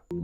Good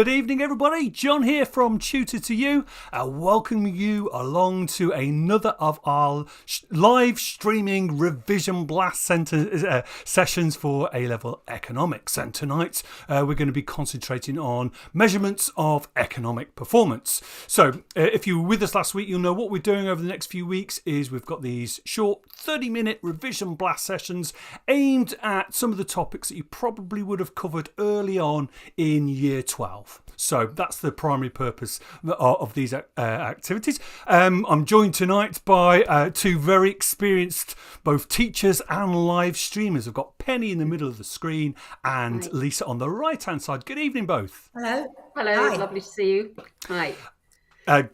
evening, everybody. John here from Tutor to You, welcoming you along to another of our live streaming Revision Blast Centre sessions for A-Level Economics. And tonight we're going to be concentrating on measurements of economic performance. So if you were with us last week, you'll know what we're doing over the next few weeks is we've got these short 30-minute Revision Blast sessions aimed at some of the topics that you probably would have covered early on in Year 12. So that's the primary purpose of these activities. I'm joined tonight by two very experienced both teachers and live streamers. I've got Penny in the middle of the screen and Hi. Lisa on the right hand side. Good evening, both. Hello. Hello. Hi. Lovely to see you. Hi.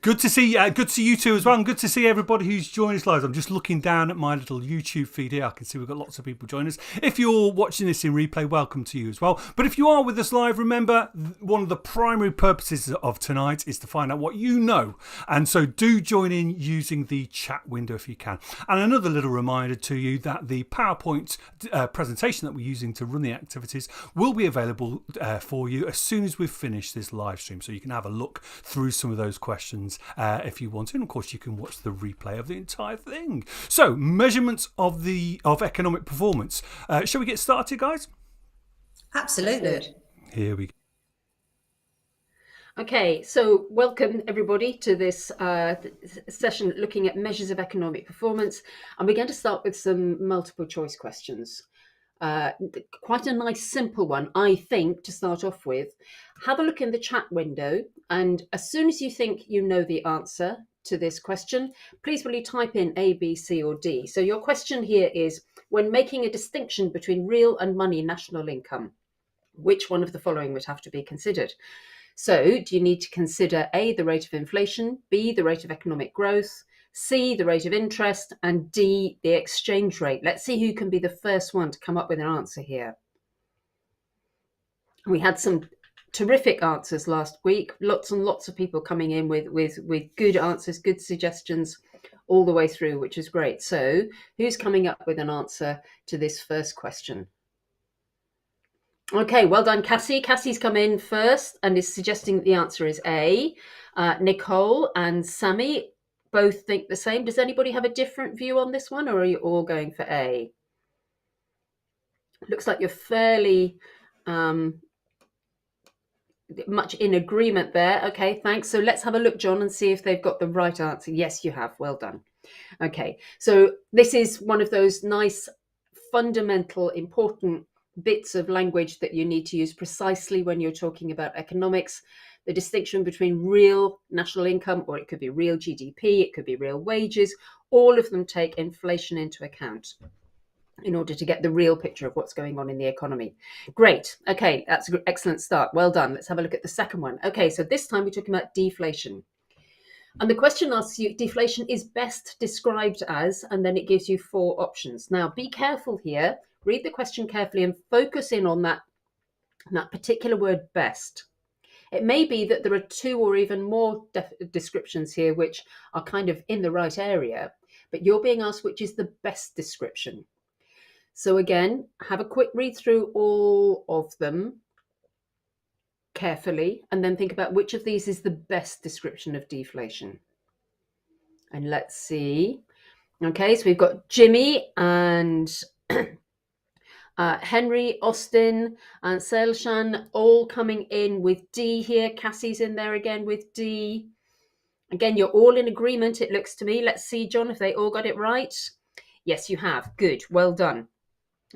Good to see you two as well, and good to see everybody who's joined us live. I'm just looking down at my little YouTube feed here. I can see we've got lots of people joining us. If you're watching this in replay, welcome to you as well. But if you are with us live, remember one of the primary purposes of tonight is to find out what you know, and so do join in using the chat window if you can. And another little reminder to you that the PowerPoint presentation that we're using to run the activities will be available for you as soon as we've finished this live stream, so you can have a look through some of those questions if you want to, and of course you can watch the replay of the entire thing. So measurements of economic performance. Shall we get started, guys? Absolutely. Here we go. Okay, so welcome everybody to this session looking at measures of economic performance, and we're going to start with some multiple choice questions. Quite a nice simple one, I think, to start off with. Have a look in the chat window, and as soon as you think you know the answer to this question, please will you type in A, B, C or D. So your question here is, when making a distinction between real and money national income, which one of the following would have to be considered? So do you need to consider A, the rate of inflation, B, the rate of economic growth, C, the rate of interest, and D, the exchange rate? Let's see who can be the first one to come up with an answer here. We had some terrific answers last week. Lots and lots of people coming in with good answers, good suggestions all the way through, which is great. So who's coming up with an answer to this first question? Okay, well done, Cassie. Cassie's come in first and is suggesting that the answer is A. Nicole and Sammy both think the same. Does anybody have a different view on this one, or are you all going for A? Looks like you're fairly much in agreement there. Okay, thanks. So let's have a look, John, and see if they've got the right answer. Yes, you have. Well done. Okay, so this is one of those nice, fundamental, important bits of language that you need to use precisely when you're talking about economics. The distinction between real national income, or it could be real GDP, it could be real wages, all of them take inflation into account in order to get the real picture of what's going on in the economy. Great. Okay, that's an excellent start. Well done. Let's have a look at the second one. Okay, so this time we're talking about deflation. And the question asks you, deflation is best described as, and then it gives you 4 options. Now, be careful here. Read the question carefully and focus in on that particular word, best. It may be that there are 2 or even more descriptions here which are kind of in the right area, but you're being asked which is the best description. So again, have a quick read through all of them carefully, and then think about which of these is the best description of deflation. And let's see. Okay, so we've got Jimmy and Henry, Austin, and Selshan all coming in with D here. Cassie's in there again with D. Again, you're all in agreement, it looks to me. Let's see, John, if they all got it right. Yes, you have. Good. Well done.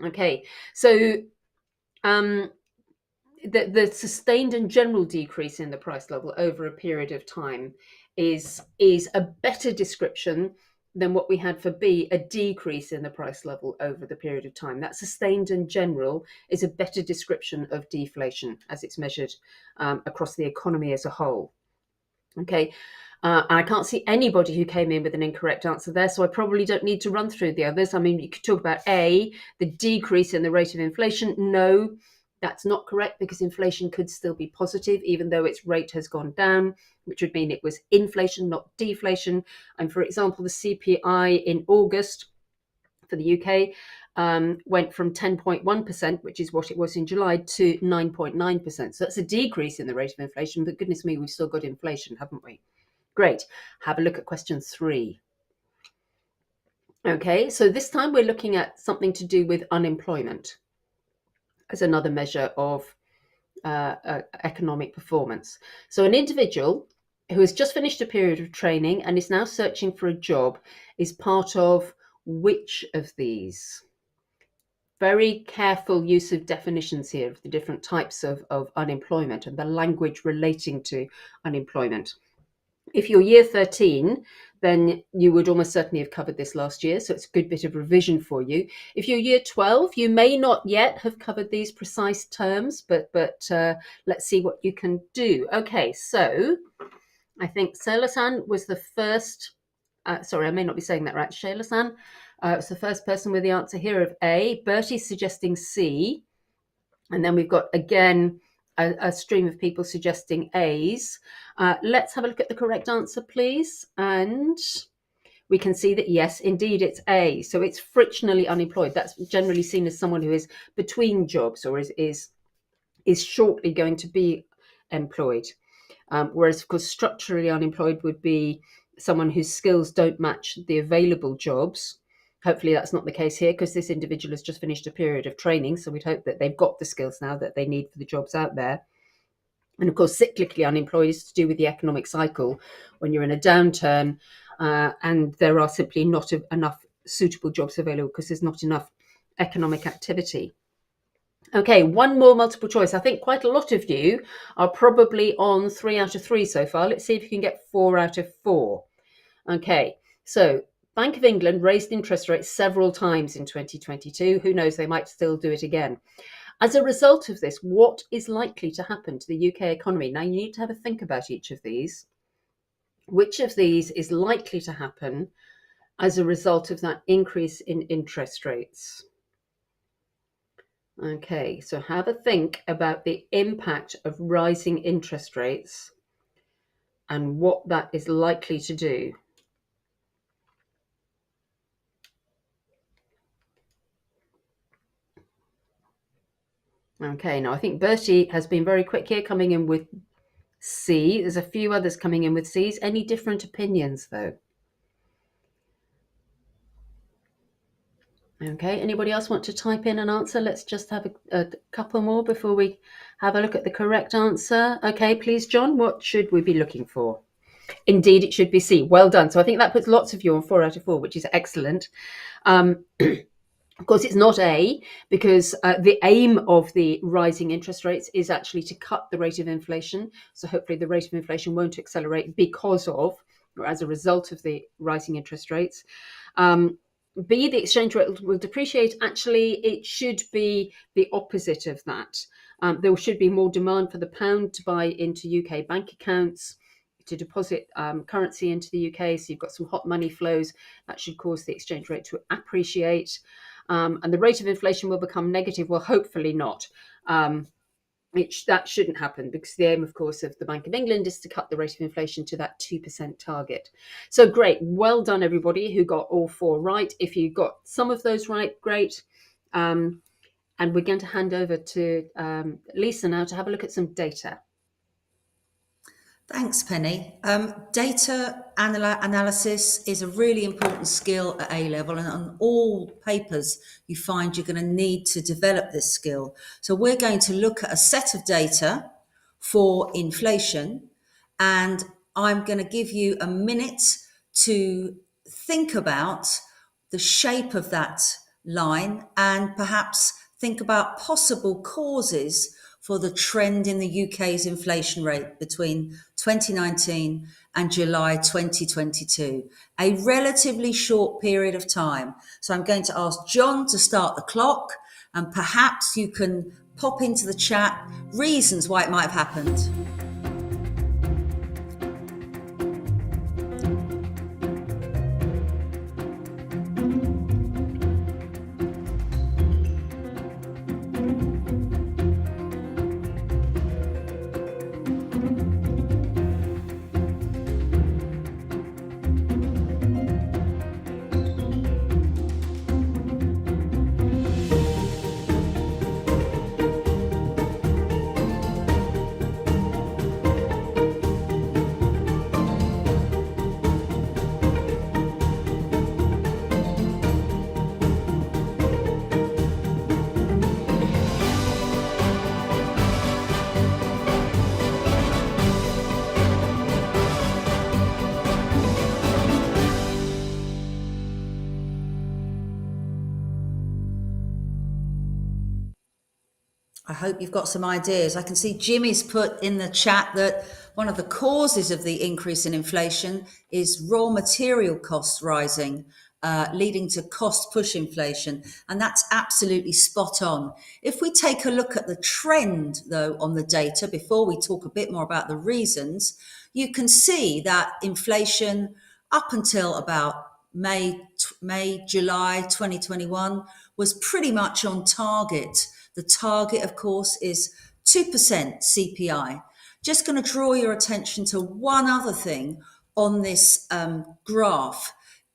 Okay, so the sustained and general decrease in the price level over a period of time is a better description than what we had for B, a decrease in the price level over the period of time. That sustained and general is a better description of deflation as it's measured across the economy as a whole. Okay. I can't see anybody who came in with an incorrect answer there, so I probably don't need to run through the others. I mean, you could talk about A, the decrease in the rate of inflation. No, that's not correct, because inflation could still be positive, even though its rate has gone down, which would mean it was inflation, not deflation. And for example, the CPI in August for the UK went from 10.1%, which is what it was in July, to 9.9%. So that's a decrease in the rate of inflation, but goodness me, we've still got inflation, haven't we? Great. Have a look at question 3. Okay, so this time we're looking at something to do with unemployment as another measure of economic performance. So an individual who has just finished a period of training and is now searching for a job is part of which of these? Very careful use of definitions here of the different types of unemployment and the language relating to unemployment. If you're year 13, then you would almost certainly have covered this last year, so it's a good bit of revision for you. If you're year 12, you may not yet have covered these precise terms, but let's see what you can do. Okay, so I think Shailasan was the first, sorry, I may not be saying that right. Shailasan was the first person with the answer here of A. Bertie's suggesting C. And then we've got, again, a stream of people suggesting A's. Let's have a look at the correct answer, please. And we can see that, yes, indeed, it's A. So it's frictionally unemployed. That's generally seen as someone who is between jobs or is shortly going to be employed. Whereas, of course, structurally unemployed would be someone whose skills don't match the available jobs. Hopefully that's not the case here, because this individual has just finished a period of training. So we'd hope that they've got the skills now that they need for the jobs out there. And of course, cyclically unemployed is to do with the economic cycle when you're in a downturn and there are simply not enough suitable jobs available because there's not enough economic activity. Okay, one more multiple choice. I think quite a lot of you are probably on 3 out of 3 so far. Let's see if you can get 4 out of 4. Okay, so Bank of England raised interest rates several times in 2022. Who knows, they might still do it again. As a result of this, what is likely to happen to the UK economy? Now, you need to have a think about each of these. Which of these is likely to happen as a result of that increase in interest rates? Okay, so have a think about the impact of rising interest rates and what that is likely to do. Okay, now I think Bertie has been very quick here, coming in with C. There's a few others coming in with C's. Any different opinions, though? Okay, anybody else want to type in an answer? Let's just have a couple more before we have a look at the correct answer. Okay, please, John, what should we be looking for? Indeed, it should be C. Well done. So I think that puts lots of you on 4 out of 4, which is excellent. Of course, it's not A, because the aim of the rising interest rates is actually to cut the rate of inflation. So hopefully the rate of inflation won't accelerate because of, or as a result of, the rising interest rates. B, the exchange rate will depreciate. Actually, it should be the opposite of that. There should be more demand for the pound to buy into UK bank accounts, to deposit currency into the UK. So you've got some hot money flows that should cause the exchange rate to appreciate. And the rate of inflation will become negative. Well, hopefully not. That shouldn't happen, because the aim, of course, of the Bank of England is to cut the rate of inflation to that 2% target. So great. Well done, everybody who got all 4 right. If you got some of those right, great. And we're going to hand over to Lisa now to have a look at some data. Thanks, Penny. Data analysis is a really important skill at A-level, and on all papers you find you're going to need to develop this skill. So we're going to look at a set of data for inflation, and I'm going to give you a minute to think about the shape of that line and perhaps think about possible causes for the trend in the UK's inflation rate between 2019 and July 2022, a relatively short period of time. So I'm going to ask John to start the clock, and perhaps you can pop into the chat reasons why it might have happened. I hope you've got some ideas. I can see Jimmy's put in the chat that one of the causes of the increase in inflation is raw material costs rising, leading to cost push inflation. And that's absolutely spot on. If we take a look at the trend, though, on the data, before we talk a bit more about the reasons, you can see that inflation up until about July 2021 was pretty much on target. The target, of course, is 2% CPI. Just going to draw your attention to one other thing on this graph.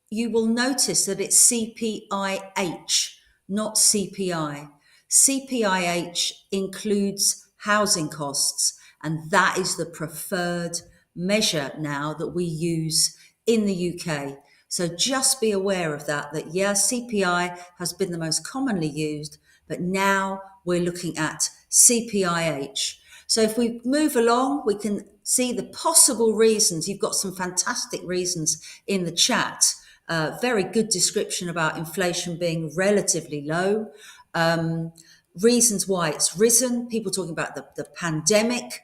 You will notice that it's CPIH, not CPI. CPIH includes housing costs, and that is the preferred measure now that we use in the UK. So just be aware of that, CPI has been the most commonly used, but now we're looking at CPIH. So if we move along, we can see the possible reasons. You've got some fantastic reasons in the chat. Very good description about inflation being relatively low. Reasons why it's risen. People talking about the pandemic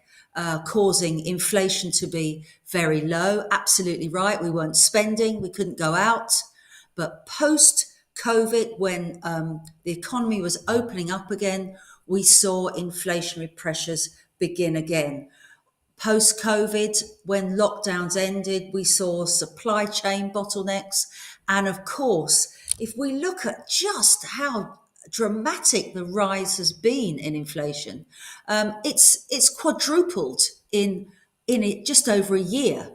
causing inflation to be very low. Absolutely right. We weren't spending. We couldn't go out. But post-COVID, when the economy was opening up again, we saw inflationary pressures begin again. Post-COVID, when lockdowns ended, we saw supply chain bottlenecks. And of course, if we look at just how dramatic the rise has been in inflation. It's quadrupled in it just over a year.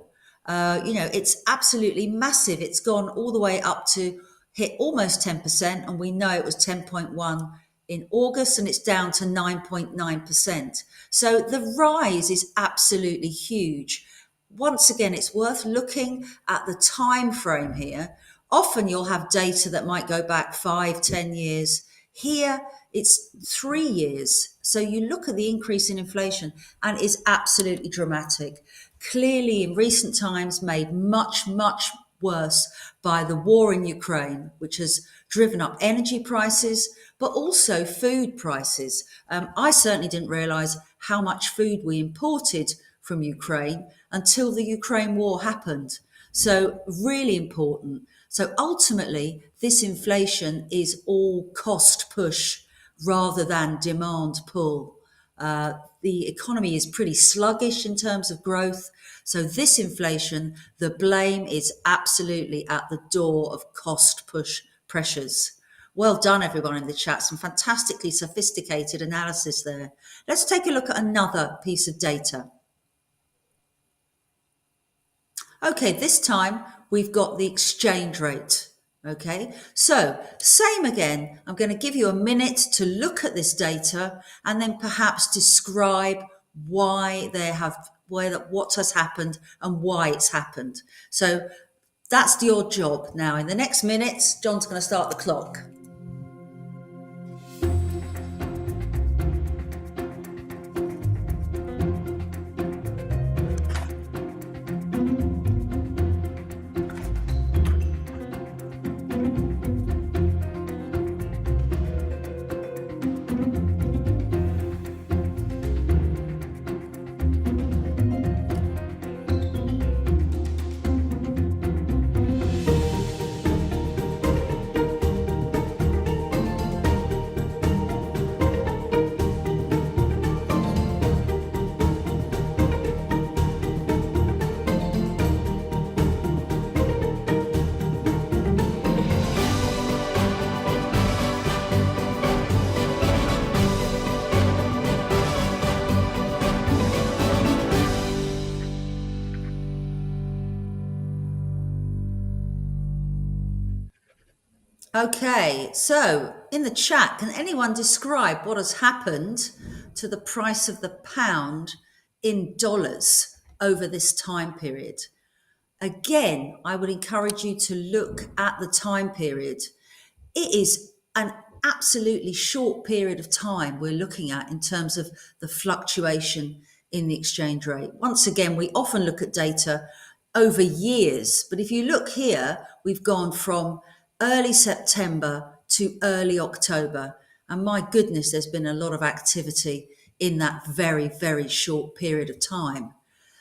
It's absolutely massive. It's gone all the way up to hit almost 10%, and we know it was 10.1 in August, and it's down to 9.9%. So the rise is absolutely huge. Once again, it's worth looking at the time frame here. Often you'll have data that might go back 5, 10 years. Here, it's 3 years. So you look at the increase in inflation and it's absolutely dramatic. Clearly, in recent times, made much, much worse by the war in Ukraine, which has driven up energy prices, but also food prices. I certainly didn't realize how much food we imported from Ukraine until the Ukraine war happened. So, really important. So, ultimately, this inflation is all cost push rather than demand pull. The economy is pretty sluggish in terms of growth. So, this inflation, the blame is absolutely at the door of cost push pressures. Well done, everyone in the chat. Some fantastically sophisticated analysis there. Let's take a look at another piece of data. Okay, this time we've got the exchange rate. Okay, so same again. I'm going to give you a minute to look at this data and then perhaps describe what has happened and why it's happened. So that's your job. Now, in the next minute, John's going to start the clock. Okay, so in the chat, can anyone describe what has happened to the price of the pound in dollars over this time period? Again, I would encourage you to look at the time period. It is an absolutely short period of time we're looking at in terms of the fluctuation in the exchange rate. Once again, we often look at data over years, but if you look here, we've gone from early September to early October. And my goodness, there's been a lot of activity in that very, very short period of time.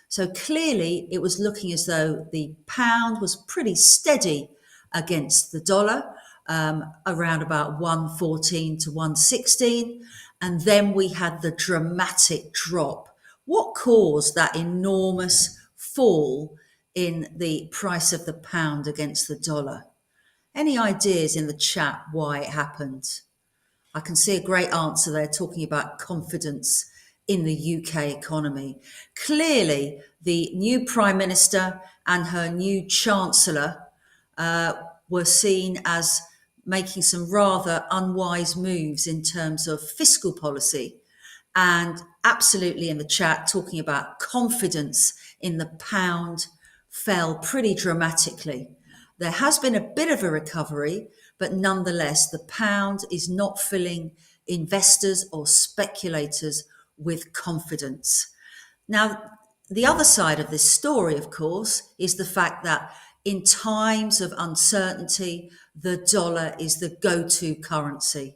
So clearly it was looking as though the pound was pretty steady against the dollar, around about 114 to 116. And then we had the dramatic drop. What caused that enormous fall in the price of the pound against the dollar? Any ideas in the chat why it happened? I can see a great answer there talking about confidence in the UK economy. Clearly, the new Prime Minister and her new Chancellor were seen as making some rather unwise moves in terms of fiscal policy. And absolutely in the chat, talking about confidence in the pound fell pretty dramatically. There has been a bit of a recovery, but nonetheless, the pound is not filling investors or speculators with confidence. Now, the other side of this story, of course, is the fact that in times of uncertainty, the dollar is the go-to currency.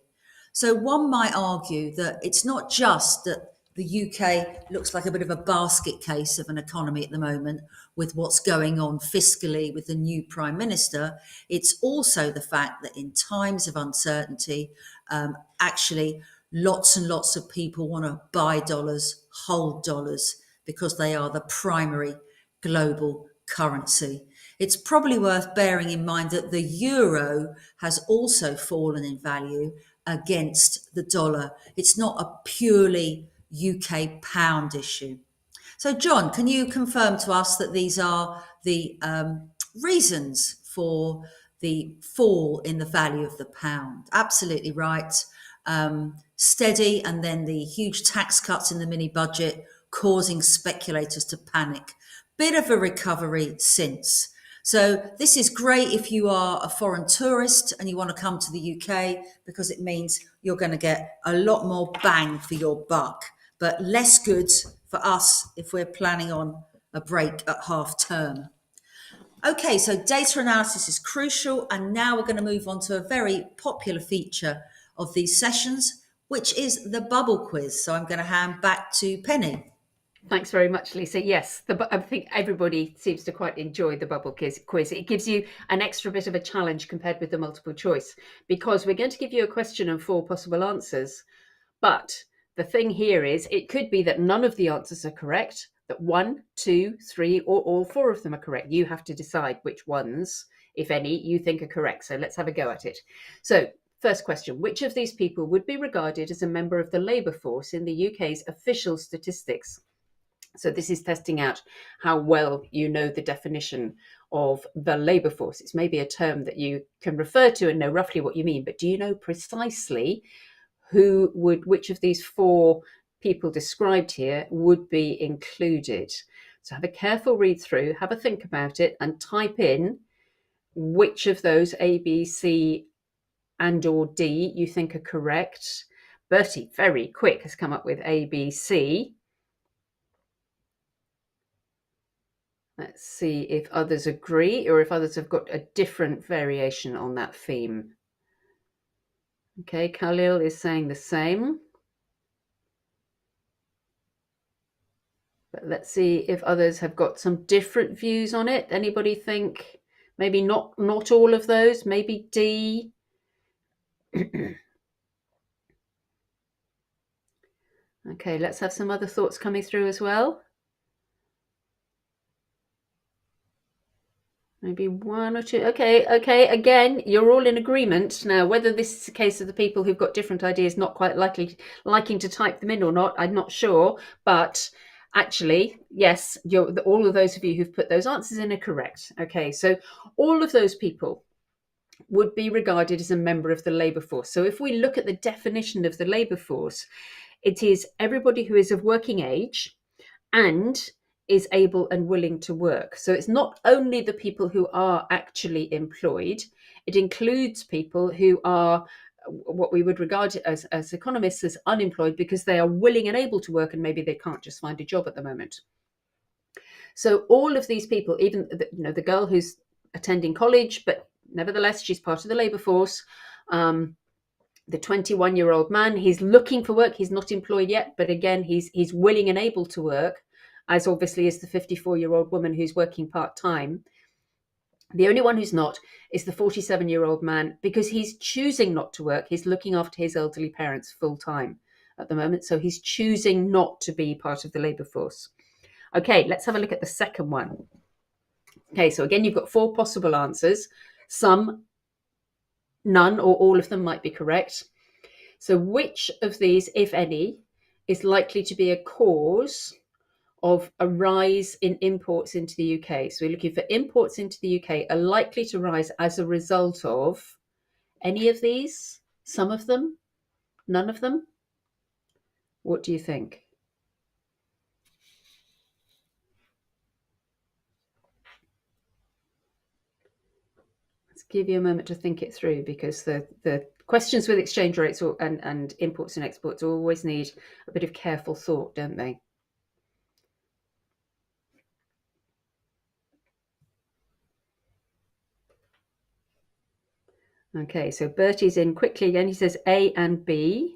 So one might argue that it's not just that the UK looks like a bit of a basket case of an economy at the moment with what's going on fiscally with the new Prime Minister. It's also the fact that in times of uncertainty, actually lots and lots of people want to buy dollars, hold dollars, because they are the primary global currency. It's probably worth bearing in mind that the euro has also fallen in value against the dollar. It's not a purely UK pound issue. So, John, can you confirm to us that these are the reasons for the fall in the value of the pound? Absolutely right. Steady, and then the huge tax cuts in the mini budget causing speculators to panic. Bit of a recovery since. So this is great if you are a foreign tourist and you want to come to the UK, because it means you're going to get a lot more bang for your buck, but less good for us if we're planning on a break at half term. Okay, so data analysis is crucial, and now we're going to move on to a very popular feature of these sessions, which is the bubble quiz. So I'm going to hand back to Penny. Thanks very much, Lisa. Yes, I think everybody seems to quite enjoy the bubble quiz. It gives you an extra bit of a challenge compared with the multiple choice, because we're going to give you a question and 4 possible answers. But the thing here is, it could be that none of the answers are correct, that 1, 2, 3, or all 4 of them are correct. You have to decide which ones, if any, you think are correct. So let's have a go at it. So first question, which of these people would be regarded as a member of the labour force in the UK's official statistics? So this is testing out how well you know the definition of the labour force. It's maybe a term that you can refer to and know roughly what you mean, but do you know precisely which of these 4 people described here would be included? So have a careful read through, have a think about it, and type in which of those A, B, C, and or D you think are correct. Bertie, very quick, has come up with A, B, C. Let's see if others agree or if others have got a different variation on that theme. Okay, Khalil is saying the same. But let's see if others have got some different views on it. Anybody think maybe not all of those, maybe D? Okay, let's have some other thoughts coming through as well. Maybe 1 or 2. Okay. Again, you're all in agreement. Now, whether this is a case of the people who've got different ideas not quite liking to type them in or not, I'm not sure. But actually, yes, all of those of you who've put those answers in are correct. Okay, so all of those people would be regarded as a member of the labour force. So if we look at the definition of the labour force, it is everybody who is of working age and is able and willing to work. So it's not only the people who are actually employed, it includes people who are what we would regard as economists as unemployed, because they are willing and able to work and maybe they can't just find a job at the moment. So all of these people, even the girl who's attending college, but nevertheless she's part of the labour force, the 21-year-old man, he's looking for work, he's not employed yet, but again he's willing and able to work, as obviously is the 54-year-old woman who's working part-time. The only one who's not is the 47-year-old man, because he's choosing not to work. He's looking after his elderly parents full-time at the moment, so he's choosing not to be part of the labour force. Okay, let's have a look at the second one. Okay, so again, you've got 4 possible answers. Some, none, or all of them might be correct. So which of these, if any, is likely to be a cause of a rise in imports into the UK? So we're looking for imports into the UK are likely to rise as a result of any of these, some of them, none of them. What do you think? Let's give you a moment to think it through, because the questions with exchange rates and imports and exports always need a bit of careful thought, don't they? Okay, so Bertie's in quickly again. He says A and B.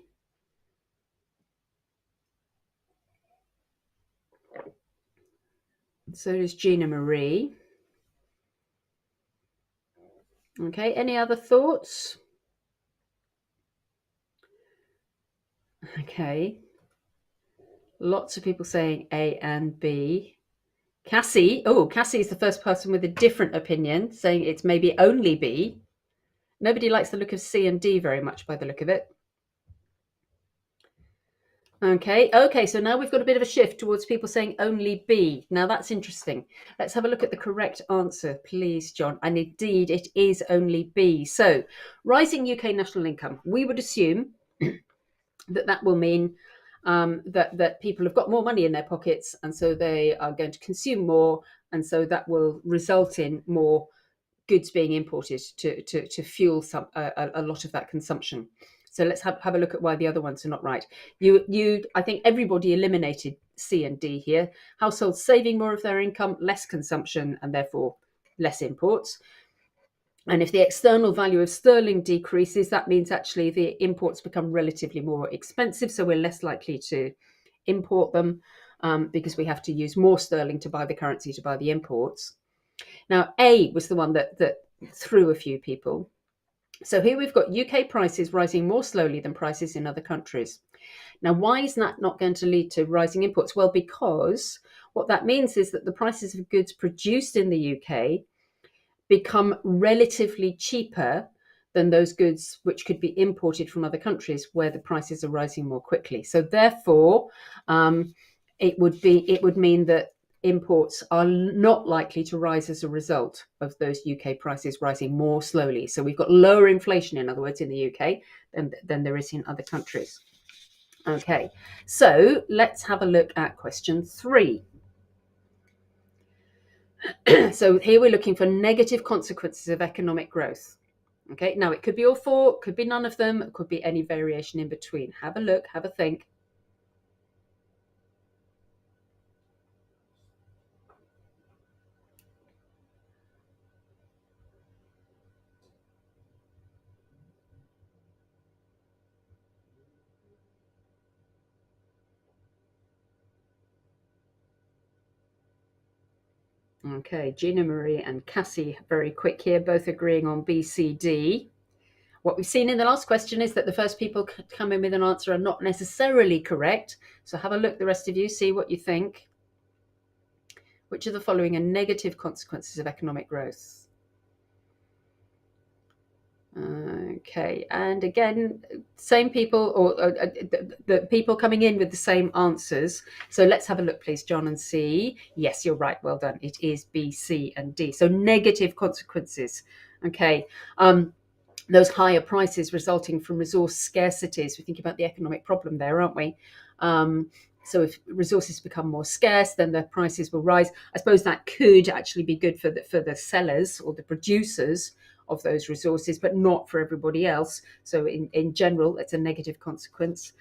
So does Gina Marie. Okay, any other thoughts? Okay. Lots of people saying A and B. Cassie is the first person with a different opinion, saying it's maybe only B. Nobody likes the look of C and D very much by the look of it. Okay, so now we've got a bit of a shift towards people saying only B. Now that's interesting. Let's have a look at the correct answer, please, John. And indeed, it is only B. So, rising UK national income. We would assume that will mean that people have got more money in their pockets, and so they are going to consume more, and so that will result in more goods being imported to fuel a lot of that consumption. So let's have a look at why the other ones are not right. I think everybody eliminated C and D here. Households saving more of their income, less consumption, and therefore less imports. And if the external value of sterling decreases, that means actually the imports become relatively more expensive. So we're less likely to import them because we have to use more sterling to buy the currency to buy the imports. Now, A was the one that threw a few people. So here we've got UK prices rising more slowly than prices in other countries. Now, why is that not going to lead to rising imports? Well, because what that means is that the prices of goods produced in the UK become relatively cheaper than those goods which could be imported from other countries where the prices are rising more quickly. So therefore, it would mean that imports are not likely to rise as a result of those UK prices rising more slowly. So we've got lower inflation, in other words, in the UK than there is in other countries. Okay, so let's have a look at question 3. So here we're looking for negative consequences of economic growth. Okay, now it could be all 4, could be none of them, it could be any variation in between. Have a look, have a think. Okay, Gina Marie and Cassie, very quick here, both agreeing on B, C, D. What we've seen in the last question is that the first people come in with an answer are not necessarily correct. So have a look, the rest of you, see what you think. Which of the following are negative consequences of economic growth? Okay, and again, same people, or the people coming in with the same answers. So let's have a look, please, John and C. Yes, you're right. Well done. It is B, C, and D. So negative consequences. Okay. Those higher prices resulting from resource scarcities. We think about the economic problem there, aren't we? So if resources become more scarce, then the prices will rise. I suppose that could actually be good for the sellers or the producers of those resources, but not for everybody else. So in general, it's a negative consequence.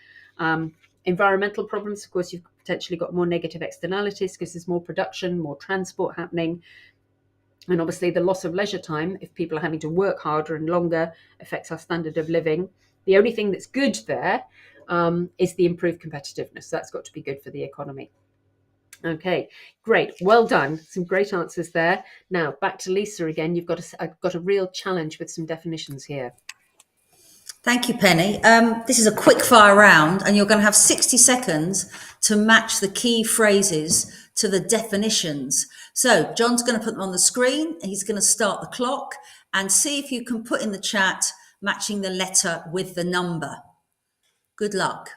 Environmental problems, of course, you've potentially got more negative externalities because there's more production, more transport happening. And obviously the loss of leisure time, if people are having to work harder and longer, affects our standard of living. The only thing that's good there is the improved competitiveness. That's got to be good for the economy. Okay, great. Well done. Some great answers there. Now back to Lisa again. You've got a real challenge with some definitions here. Thank you, Penny. This is a quick fire round, and you're going to have 60 seconds to match the key phrases to the definitions. So John's going to put them on the screen. He's going to start the clock and see if you can put in the chat matching the letter with the number. Good luck.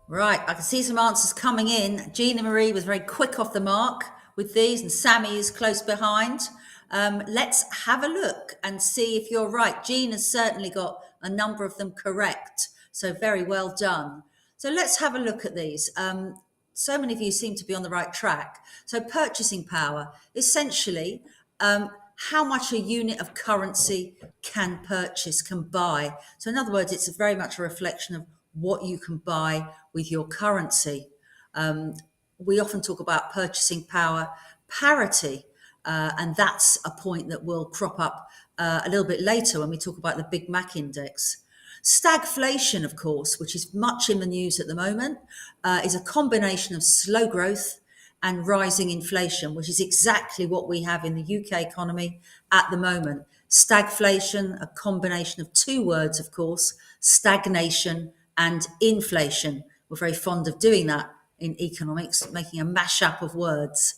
Right, I can see some answers coming in. Gina Marie was very quick off the mark with these, and Sammy is close behind. Let's have a look and see if you're right. Gina's certainly got a number of them correct, so very well done. So let's have a look at these. so many of you seem to be on the right track. So purchasing power, essentially, how much a unit of currency can purchase, can buy. So in other words, it's very much a reflection of what you can buy with your currency. We often talk about purchasing power parity, and that's a point that will crop up a little bit later when we talk about the Big Mac index. Stagflation, of course, which is much in the news at the moment, is a combination of slow growth and rising inflation, which is exactly what we have in the UK economy at the moment. Stagflation, a combination of two words, of course, stagnation and inflation. We're very fond of doing that in economics, making a mashup of words.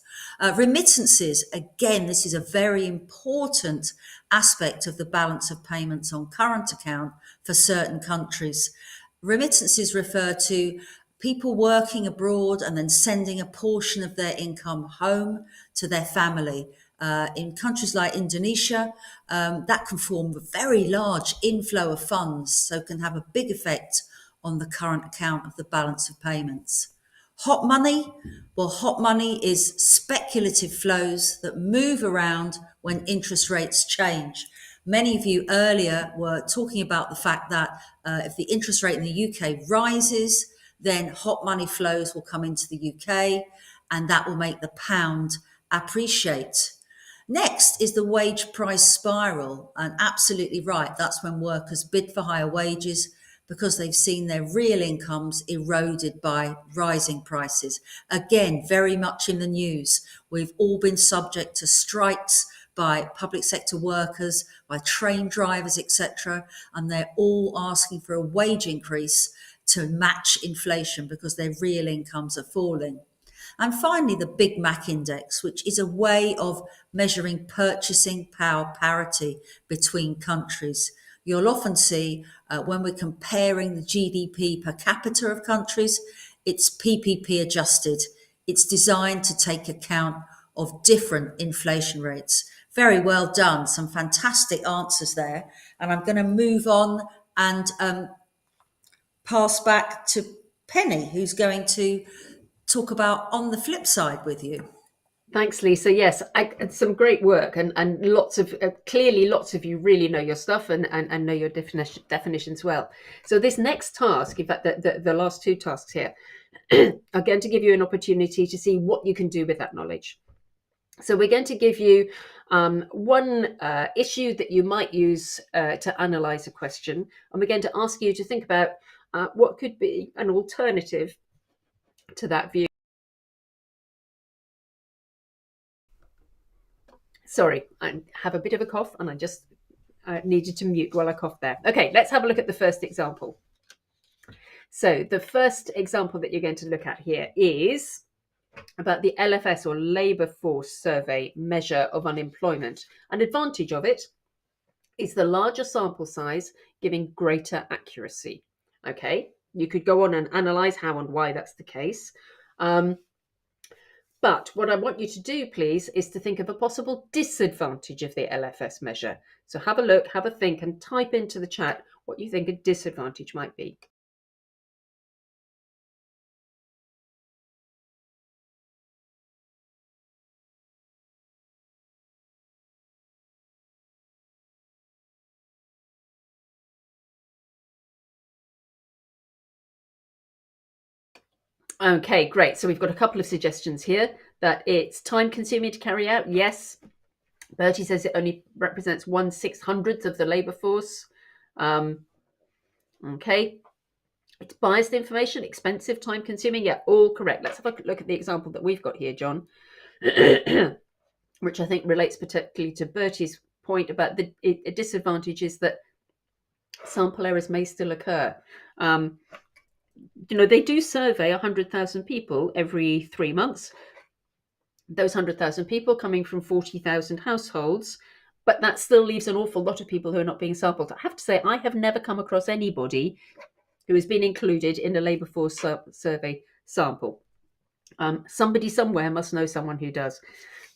Remittances, again, this is a very important aspect of the balance of payments on current account for certain countries. Remittances refer to people working abroad and then sending a portion of their income home to their family. In countries like Indonesia, that can form a very large inflow of funds, so can have a big effect on the current account of the balance of payments. Hot money, well, hot money is speculative flows that move around when interest rates change. Many of you earlier were talking about the fact that if the interest rate in the UK rises, then hot money flows will come into the UK and that will make the pound appreciate. Next is the wage price spiral, and absolutely right, that's when workers bid for higher wages because they've seen their real incomes eroded by rising prices. Again, very much in the news. We've all been subject to strikes by public sector workers, by train drivers, etc., and they're all asking for a wage increase to match inflation because their real incomes are falling. And finally, the Big Mac index, which is a way of measuring purchasing power parity between countries. You'll often see when we're comparing the GDP per capita of countries, it's PPP adjusted. It's designed to take account of different inflation rates. Very well done. Some fantastic answers there. And I'm going to move on and pass back to Penny, who's going to talk about on the flip side with you. Thanks, Lisa. Yes, some great work, and lots of clearly lots of you really know your stuff and know your definitions well. So this next task, in fact, the last two tasks here, are going to give you an opportunity to see what you can do with that knowledge. So we're going to give you one issue that you might use to analyze a question, and we're going to ask you to think about what could be an alternative to that view. Sorry, I have a bit of a cough and I just needed to mute while I coughed there. Okay, let's have a look at the first example. So the first example that you're going to look at here is about the LFS, or Labour Force Survey measure of unemployment. An advantage of it is the larger sample size giving greater accuracy. Okay, you could go on and analyse how and why that's the case. But what I want you to do, please, is to think of a possible disadvantage of the LFS measure. So have a look, have a think, and type into the chat what you think a disadvantage might be. Okay, great. So we've got a couple of suggestions here that it's time consuming to carry out. Yes. Bertie says it only represents 1/600th of the labour force. Okay. It's biased information, expensive, time consuming. Yeah, all correct. Let's have a look at the example that we've got here, John, which I think relates particularly to Bertie's point about the disadvantage is that sample errors may still occur. They do survey 100,000 people every 3 months. Those 100,000 people coming from 40,000 households, but that still leaves an awful lot of people who are not being sampled. I have to say, I have never come across anybody who has been included in a labour force survey sample. Somebody somewhere must know someone who does.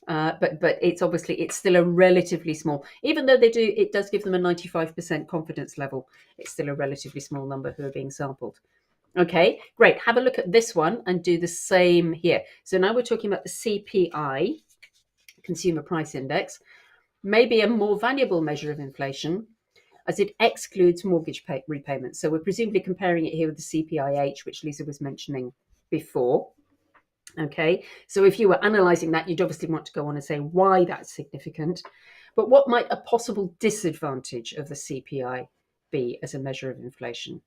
But it's still a relatively small, even though it does give them a 95% confidence level, it's still a relatively small number who are being sampled. Okay, great. Have a look at this one and do the same here. So now we're talking about the CPI, Consumer Price Index, maybe a more valuable measure of inflation as it excludes mortgage repayments. So we're presumably comparing it here with the CPIH, which Lisa was mentioning before. Okay, so if you were analysing that, you'd obviously want to go on and say why that's significant. But what might a possible disadvantage of the CPI be as a measure of inflation?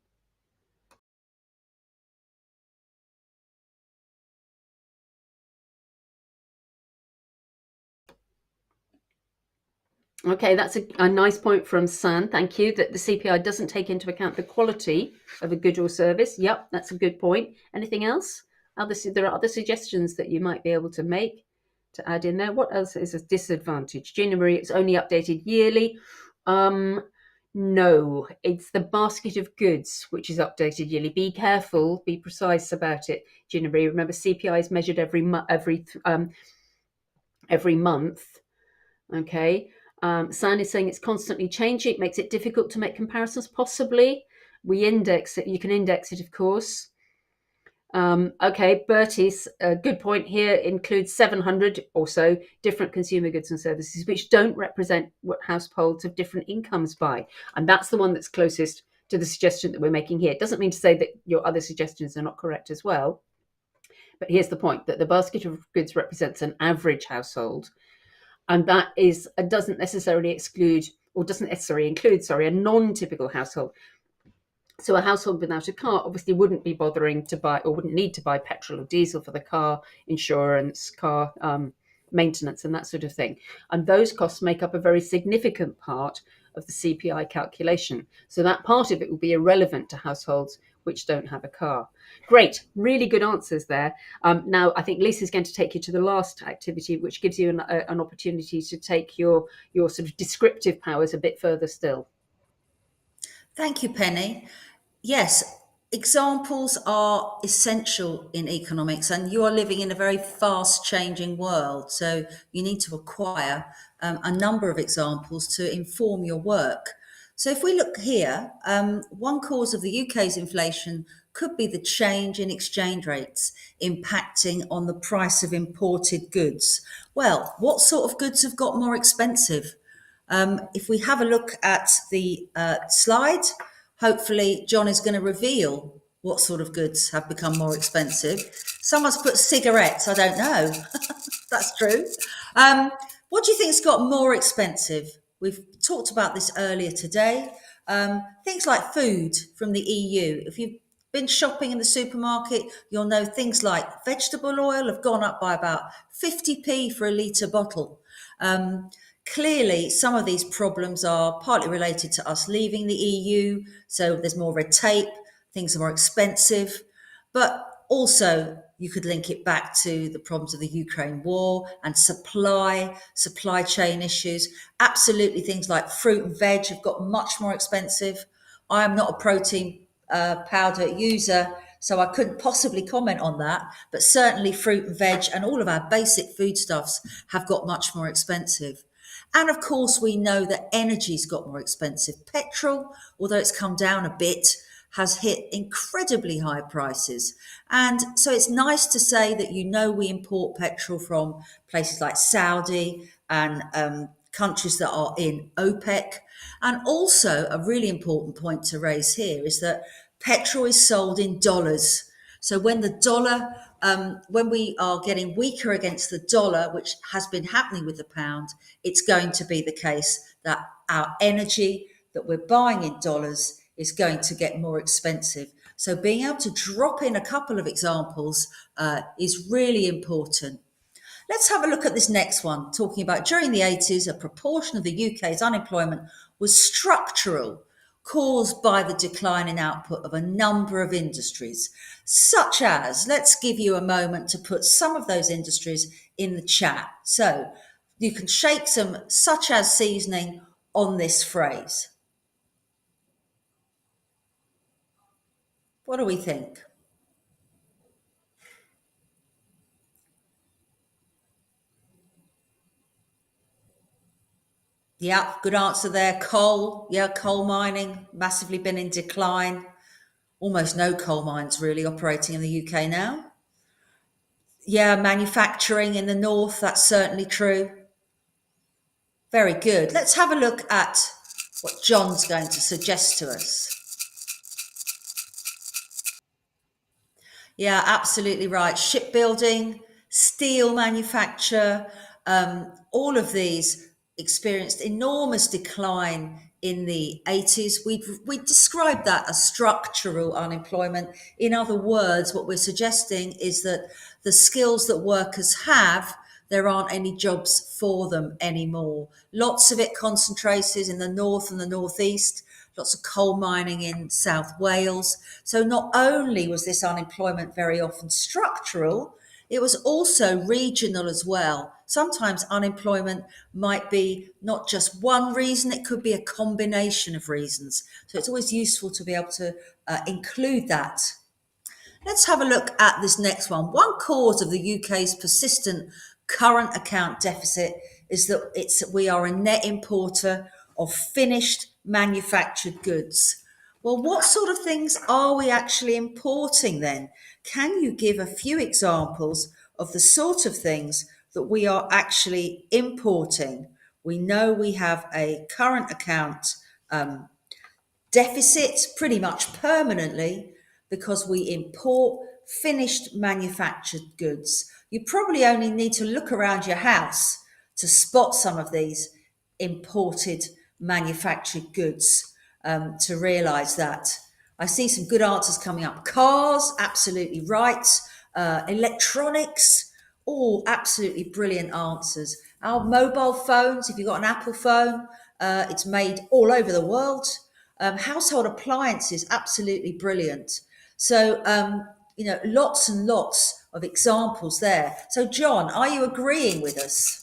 Okay, that's a nice point from San. Thank you. That the CPI doesn't take into account the quality of a good or service. Yep, that's a good point. Anything else? There are other suggestions that you might be able to make to add in there. What else is a disadvantage? January, it's only updated yearly. No, it's the basket of goods which is updated yearly. Be careful, be precise about it. January, remember CPI is measured every month. Okay. San is saying it's constantly changing. It makes it difficult to make comparisons. Possibly, we index it. You can index it, of course. Okay, Bertie's good point here includes 700 or so different consumer goods and services, which don't represent what households of different incomes buy, and that's the one that's closest to the suggestion that we're making here. It doesn't mean to say that your other suggestions are not correct as well, but here's the point: that the basket of goods represents an average household. And that doesn't necessarily include a non-typical household. So a household without a car obviously wouldn't be bothering to buy or wouldn't need to buy petrol or diesel for the car, insurance, car maintenance, and that sort of thing. And those costs make up a very significant part of the CPI calculation. So that part of it will be irrelevant to households which don't have a car. Great, really good answers there. Now, I think Lisa's going to take you to the last activity, which gives you an opportunity to take your sort of descriptive powers a bit further still. Thank you, Penny. Yes, examples are essential in economics, and you are living in a very fast changing world. So you need to acquire a number of examples to inform your work. So if we look here, one cause of the UK's inflation could be the change in exchange rates impacting on the price of imported goods. Well, what sort of goods have got more expensive? If we have a look at the slide, hopefully John is going to reveal what sort of goods have become more expensive. Someone's put cigarettes, I don't know. That's true. What do you think's got more expensive? We've talked about this earlier today. Things like food from the EU. If you've been shopping in the supermarket, you'll know things like vegetable oil have gone up by about 50p for a litre bottle. Clearly, some of these problems are partly related to us leaving the EU, so there's more red tape, things are more expensive, but also you could link it back to the problems of the Ukraine war and supply chain issues. Absolutely, things like fruit and veg have got much more expensive. I am not a protein powder user, so I couldn't possibly comment on that, but certainly fruit and veg and all of our basic foodstuffs have got much more expensive. And of course, we know that energy's got more expensive. Petrol, although it's come down a bit, has hit incredibly high prices. And so it's nice to say that we import petrol from places like Saudi and countries that are in OPEC. And also, a really important point to raise here is that petrol is sold in dollars. So when the dollar, when we are getting weaker against the dollar, which has been happening with the pound, it's going to be the case that our energy that we're buying in dollars is going to get more expensive. So being able to drop in a couple of examples is really important. Let's have a look at this next one, talking about during the 80s, a proportion of the UK's unemployment was structural, caused by the decline in output of a number of industries, such as, let's give you a moment to put some of those industries in the chat. So you can shake some such as seasoning on this phrase. What do we think? Yeah, good answer there. Coal, coal mining, massively been in decline. almost no coal mines really operating in the UK now. Yeah, manufacturing in the north, that's certainly true. Very good. Let's have a look at what John's going to suggest to us. Yeah, absolutely right. Shipbuilding, steel manufacture, all of these experienced enormous decline in the 80s. We described that as structural unemployment. In other words, what we're suggesting is that the skills that workers have, there aren't any jobs for them anymore. Lots of it concentrated in the north and the northeast, lots of coal mining in South Wales. So not only was this unemployment very often structural, it was also regional as well. Sometimes unemployment might be not just one reason, it could be a combination of reasons. So it's always useful to be able to include that. Let's have a look at this next one. One cause of the UK's persistent current account deficit is that we are a net importer of finished manufactured goods. Well, what sort of things are we actually importing then? Can you give a few examples of the sort of things that we are actually importing? We know we have a current account deficit pretty much permanently because we import finished manufactured goods. You probably only need to look around your house to spot some of these imported manufactured goods to realise that. I see some good answers coming up. Cars, absolutely right. Electronics, all absolutely brilliant answers. Our mobile phones, if you've got an Apple phone, it's made all over the world. Household appliances, absolutely brilliant. So, lots and lots of examples there. So, John, are you agreeing with us?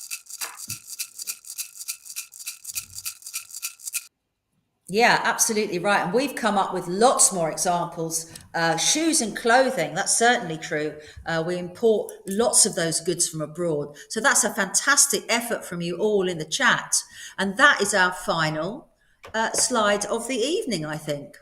Yeah, absolutely right. And we've come up with lots more examples. Shoes and clothing, that's certainly true. We import lots of those goods from abroad. So that's a fantastic effort from you all in the chat. And that is our final slide of the evening, I think.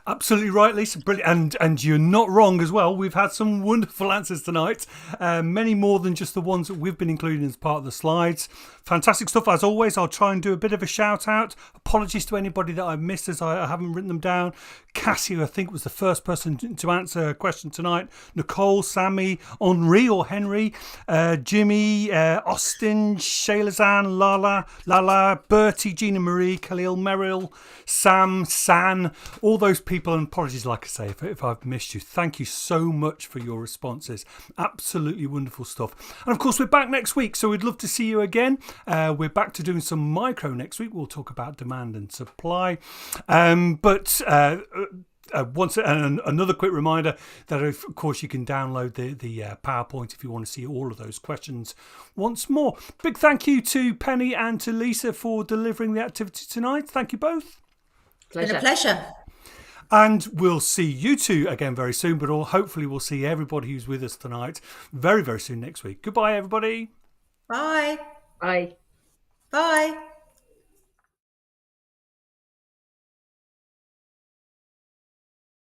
Absolutely right, Lisa. Brilliant. And you're not wrong as well. We've had some wonderful answers tonight. Many more than just the ones that we've been including as part of the slides. Fantastic stuff. As always, I'll try and do a bit of a shout out. Apologies to anybody that I've missed as I haven't written them down. Cassie, I think, was the first person to answer a question tonight. Nicole, Sammy, Henri or Henry, Jimmy, Austin, Shaylazan, Lala, Bertie, Gina Marie, Khalil, Merrill, Sam, San, all those people. And apologies, like I say, if I've missed you. Thank you so much for your responses. Absolutely wonderful stuff. And of course, we're back next week, so we'd love to see you again. We're back to doing some micro next week. We'll talk about demand and supply. Once another quick reminder that of course you can download the PowerPoint if you want to see all of those questions once more. Big thank you to Penny and to Lisa for delivering the activity tonight. Thank you both. Pleasure. Been a pleasure. And we'll see you two again very soon, but hopefully we'll see everybody who's with us tonight very, very soon next week. Goodbye, everybody. Bye. Bye. Bye.